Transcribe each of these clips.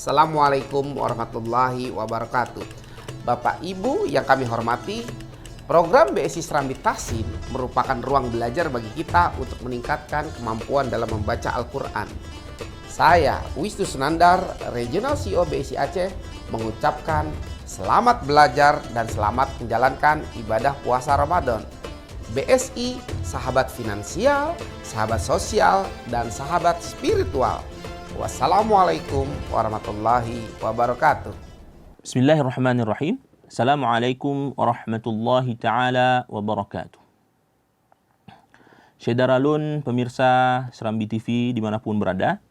Assalamualaikum warahmatullahi wabarakatuh. Bapak Ibu yang kami hormati, program BSI Serambi Tahsin merupakan ruang belajar bagi kita untuk meningkatkan kemampuan dalam membaca Al-Quran. Saya, Wisnu Sunandar, Regional CEO BSI Aceh, mengucapkan selamat belajar dan selamat menjalankan ibadah puasa Ramadan. BSI, sahabat finansial, sahabat sosial, dan sahabat spiritual. Wassalamualaikum warahmatullahi wabarakatuh. Bismillahirrahmanirrahim. Assalamualaikum warahmatullahi ta'ala wabarakatuh. Syederalun pemirsa Serambi TV dimanapun berada,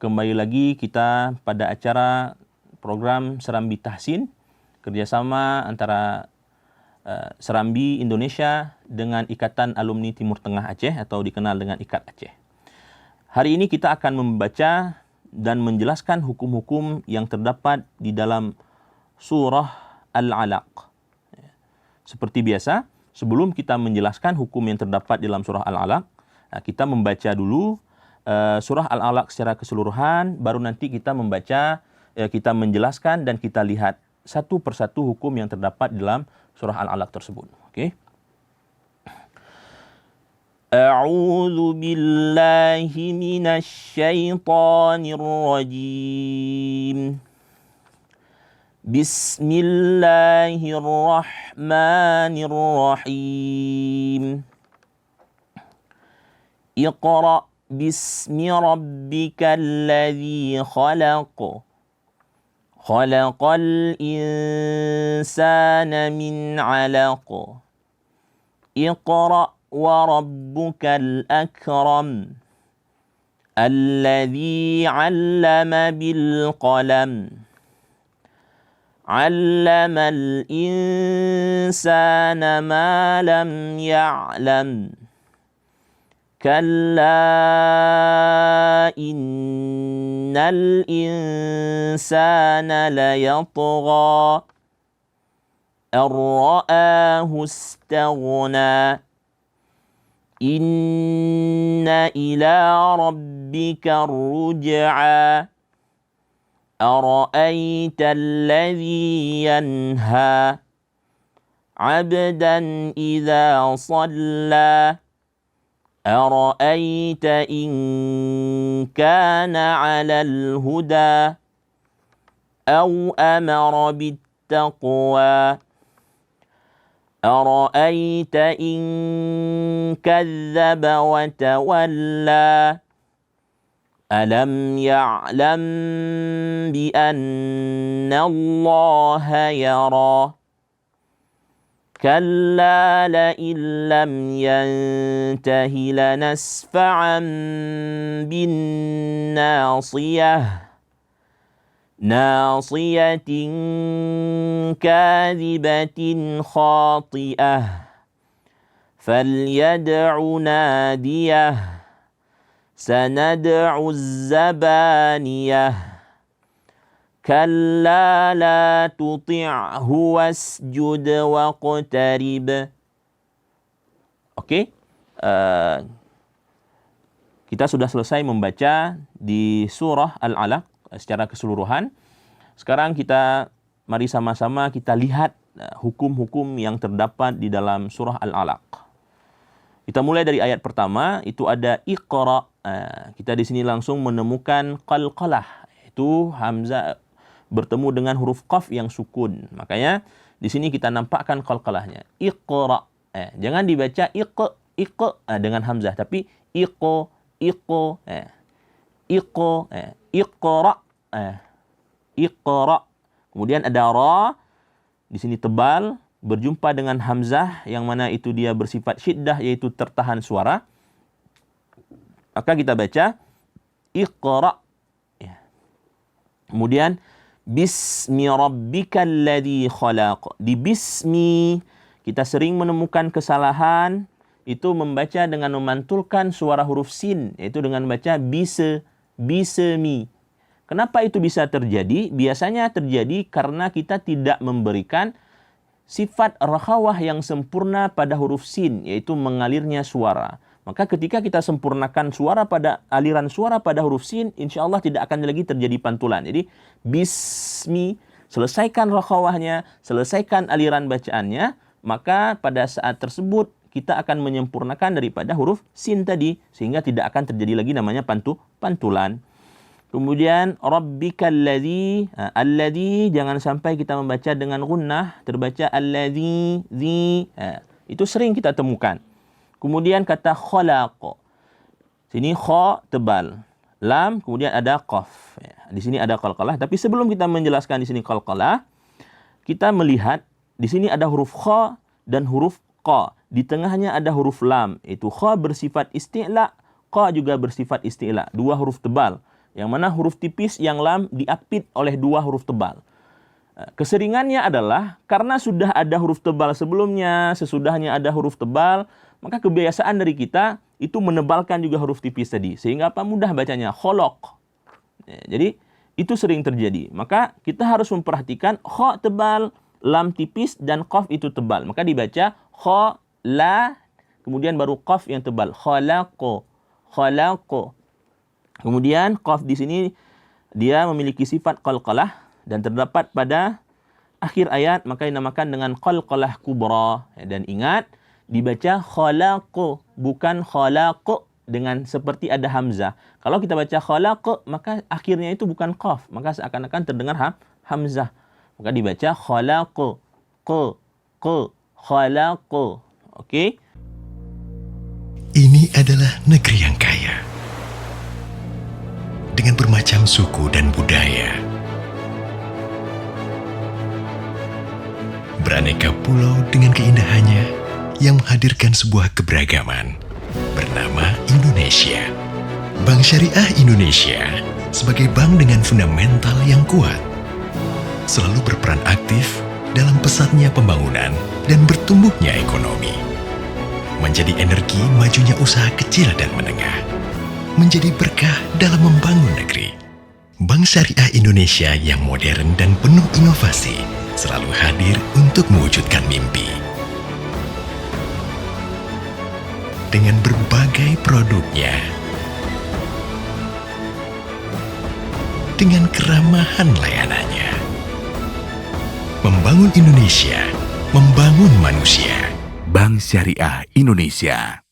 kembali lagi kita pada acara program Serambi Tahsin, kerjasama antara Serambi Indonesia dengan Ikatan Alumni Timur Tengah Aceh atau dikenal dengan IKAT Aceh. Hari ini kita akan membaca dan menjelaskan hukum-hukum yang terdapat di dalam surah Al-Alaq. Seperti biasa, sebelum kita menjelaskan hukum yang terdapat dalam surah Al-Alaq, kita membaca dulu surah Al-Alaq secara keseluruhan, baru nanti kita membaca, kita menjelaskan dan kita lihat satu persatu hukum yang terdapat dalam surah Al-Alaq tersebut. Okey. A'udzu billahi minasy syaithanir rajim. Bismillahirrahmanirrahim. Iqra bismi rabbikal ladzi khalaq. Khalaqal insana min 'alaq. Iqra wa rabbukal akram alladzi 'allama bil qalam 'allamal insana ma lam ya'lam kalla innal insana layatgha ar-ra'ahu istaghna Inna ila rabbika ruj'a Ara'aita alladhi yanha Abdan idha salla Ara'aita in kana 'alal huda Aw amara bittaqwa أرأيت إن كذب وتولى ألم يعلم بأن الله يرى كلا لئن لم ينته لنسفعا بالناصية ناصية كاذبة خاطئة فليدع ناديه سندع الزبانية كلا لا تطعه واسجد واقترب. Okey, kita sudah selesai membaca di surah Al-Alaq secara keseluruhan. Sekarang kita mari sama-sama kita lihat hukum-hukum yang terdapat di dalam surah Al-Alaq. Kita mulai dari ayat pertama, itu ada Iqra. Kita di sini langsung menemukan qalqalah, itu hamzah bertemu dengan huruf qaf yang sukun. Makanya di sini kita nampakkan qalqalahnya. Iqra. Jangan dibaca dengan hamzah, tapi iqo. Iqra. Iqra. Kemudian ada ra di sini tebal berjumpa dengan hamzah yang mana itu dia bersifat syiddah, yaitu tertahan suara. Maka kita baca Iqra. Kemudian bismi rabbikal ladzi khalaq. Di bismi kita sering menemukan kesalahan itu membaca dengan memantulkan suara huruf sin, yaitu dengan baca bismi. Kenapa itu bisa terjadi? Biasanya terjadi karena kita tidak memberikan sifat rakhawah yang sempurna pada huruf sin, yaitu mengalirnya suara. Maka ketika kita sempurnakan aliran suara pada huruf sin, insya Allah tidak akan lagi terjadi pantulan. Jadi bismi, selesaikan rakhawahnya, selesaikan aliran bacaannya, maka pada saat tersebut kita akan menyempurnakan daripada huruf sin tadi, sehingga tidak akan terjadi lagi namanya pantulan. Kemudian rabbikal ladzi, alladzi jangan sampai kita membaca dengan gunnah, terbaca alladzi, itu sering kita temukan. Kemudian kata khalaq. Sini kha tebal, lam kemudian ada qaf. Di sini ada qalqalah, tapi sebelum kita menjelaskan di sini qalqalah, kita melihat di sini ada huruf kha dan huruf qa. Di tengahnya ada huruf lam. Itu kha bersifat isti'la, qa juga bersifat isti'la. Dua huruf tebal. Yang mana huruf tipis yang lam diapit oleh dua huruf tebal. Keseringannya adalah karena sudah ada huruf tebal sebelumnya, sesudahnya ada huruf tebal, maka kebiasaan dari kita itu menebalkan juga huruf tipis tadi. Sehingga apa? Mudah bacanya. Kholok. Jadi itu sering terjadi. Maka kita harus memperhatikan kha tebal, lam tipis, dan qaf itu tebal. Maka dibaca kha, la, kemudian baru qaf yang tebal. Khalaqo, khalaqo. Kemudian qaf di sini dia memiliki sifat qalqalah dan terdapat pada akhir ayat, maka dinamakan dengan qalqalah kubra. Dan ingat, dibaca khalaqo, bukan khalaqo dengan seperti ada hamzah. Kalau kita baca khalaqo, maka akhirnya itu bukan qaf, maka seakan-akan terdengar hamzah. Maka dibaca khalaqo, khalaqo. Oke? Ini adalah negeri yang kaya dengan bermacam suku dan budaya. Beraneka pulau dengan keindahannya yang menghadirkan sebuah keberagaman bernama Indonesia. Bank Syariah Indonesia sebagai bank dengan fundamental yang kuat selalu berperan aktif dalam pesatnya pembangunan dan bertumbuhnya ekonomi, menjadi energi majunya usaha kecil dan menengah, menjadi berkah dalam membangun negeri. Bank Syariah Indonesia yang modern dan penuh inovasi selalu hadir untuk mewujudkan mimpi. Dengan berbagai produknya, dengan keramahan layanannya, membangun Indonesia, membangun manusia. Bank Syariah Indonesia.